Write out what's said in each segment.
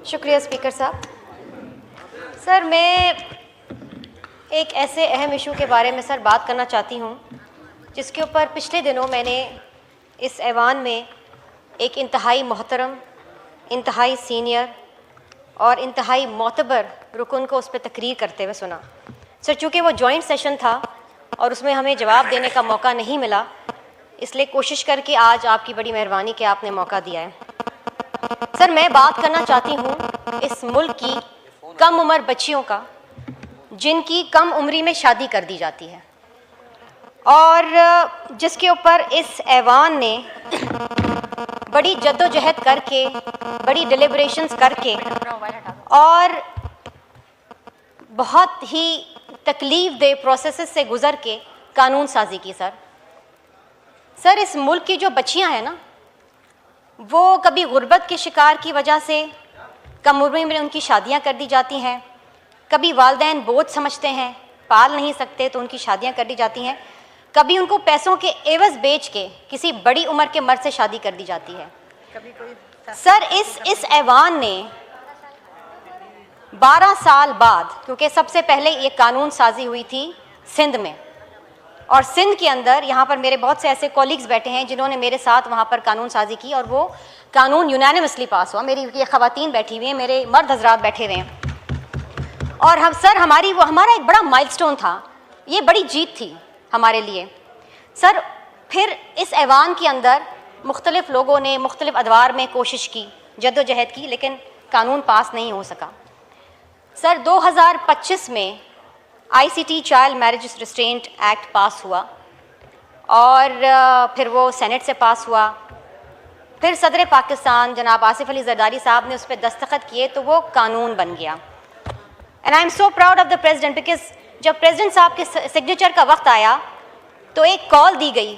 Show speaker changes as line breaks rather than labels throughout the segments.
शुक्रिया स्पीकर साहब। सर, मैं एक ऐसे अहम इशू के बारे में सर बात करना चाहती हूँ जिसके ऊपर पिछले दिनों मैंने इस ऐवान में एक इंतहाई मोहतरम, इंतहाई सीनियर और इंतहाई मोतबर रुकन को उस पर तकरीर करते हुए सुना। सर, चूँकि वो जॉइंट सेशन था और उसमें हमें जवाब देने का मौका नहीं मिला, इसलिए कोशिश करके आज आपकी बड़ी मेहरबानी कि आपने मौका दिया है। सर, मैं बात करना चाहती हूँ इस मुल्क की कम उम्र बच्चियों का जिनकी कम उम्री में शादी कर दी जाती है और जिसके ऊपर इस ऐवान ने बड़ी जद्दोजहद करके, बड़ी डिलिब्रेशंस करके और बहुत ही तकलीफ़देह प्रोसेसेस से गुज़र के कानून साजी की। सर, इस मुल्क की जो बच्चियां हैं ना, वो कभी गुर्बत के शिकार की वजह से कम उम्र में उनकी शादियां कर दी जाती हैं, कभी वालिदैन बोझ समझते हैं, पाल नहीं सकते तो उनकी शादियां कर दी जाती हैं, कभी उनको पैसों के एवज़ बेच के किसी बड़ी उम्र के मर्द से शादी कर दी जाती है। सर, इस ऐवान ने 12 साल बाद, क्योंकि सबसे पहले ये कानून साजी हुई थी सिंध में, और सिंध के अंदर यहाँ पर मेरे बहुत से ऐसे कॉलीग्स बैठे हैं जिन्होंने मेरे साथ वहाँ पर कानून साजी की और वो कानून यूनानिमसली पास हुआ। मेरी ये ख़वातीन बैठी हुई हैं, मेरे मर्द हजरात बैठे हुए हैं, और हम सर हमारा एक बड़ा माइलस्टोन था, ये बड़ी जीत थी हमारे लिए। सर, फिर इस ऐवान के अंदर मुख्तलिफ़ लोगों ने मुख्तलिफ़ अदवार में कोशिश की, जद्दोजहद की, लेकिन कानून पास नहीं हो सका। सर, 2025 में ICT child marriage restraint act पास हुआ और फिर वो सेनेट से पास हुआ। फिर सदर पाकिस्तान जनाब आसिफ अली जरदारी साहब ने उस पर दस्तखत किए तो वो कानून बन गया। And I am so proud of the president, because जब प्रेसिडेंट साहब के सिग्नेचर का वक्त आया तो एक कॉल दी गई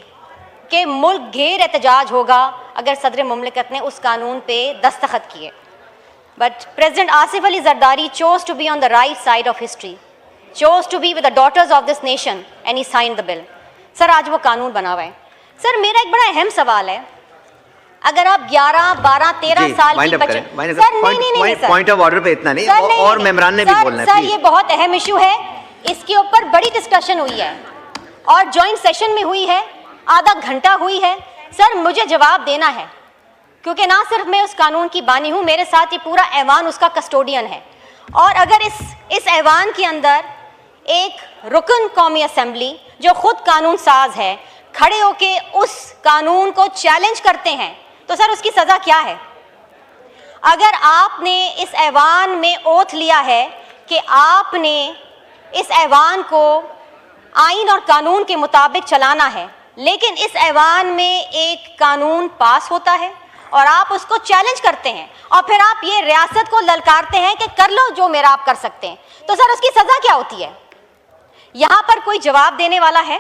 कि मुल्क घेर एहतजाज होगा अगर सदर मुमलिकत ने उस कानून पे दस्तखत किए। But president Asif Ali Zardari chose to be on the right side of history, chose to be with the daughters of this nation and he signed the bill. Sir, आज वो कानून बना हुआ है। सर, मेरा एक बड़ा अहम सवाल है, अगर आप 11, 12, 13 साल की बच्चे, सर नहीं
पॉइंट ऑफ ऑर्डर पे इतना नहीं, और मेम्बरान ने भी बोलना है।
सर, ये बहुत अहम इशू है, इसके ऊपर बड़ी डिस्कशन हुई है और जॉइंट सेशन में हुई है, आधा घंटा हुई है। सर, मुझे जवाब देना है, क्योंकि ना सिर्फ मैं उस कानून की बानी हूँ, मेरे साथ ये पूरा ऐवान उसका कस्टोडियन है। और अगर इस ऐवान के अंदर एक रुकन कौमी असेंबली जो खुद कानून साज है खड़े होके उस कानून को चैलेंज करते हैं तो सर उसकी सज़ा क्या है? अगर आपने इस ऐवान में ओथ लिया है कि आपने इस ऐवान को आइन और कानून के मुताबिक चलाना है, लेकिन इस ऐवान में एक कानून पास होता है और आप उसको चैलेंज करते हैं और फिर आप ये रियासत को ललकारते हैं कि कर लो जो मेरा आप कर सकते हैं, तो सर उसकी सज़ा क्या होती है? यहाँ पर कोई जवाब देने वाला है?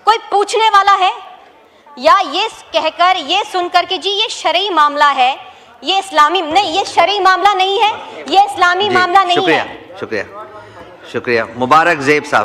कोई पूछने वाला है? या ये कहकर, ये सुनकर कि जी ये शरई मामला है, ये इस्लामी नहीं, ये शरई मामला नहीं है, ये इस्लामी मामला नहीं है।
शुक्रिया, शुक्रिया, शुक्रिया। मुबारक ज़ेब साहब।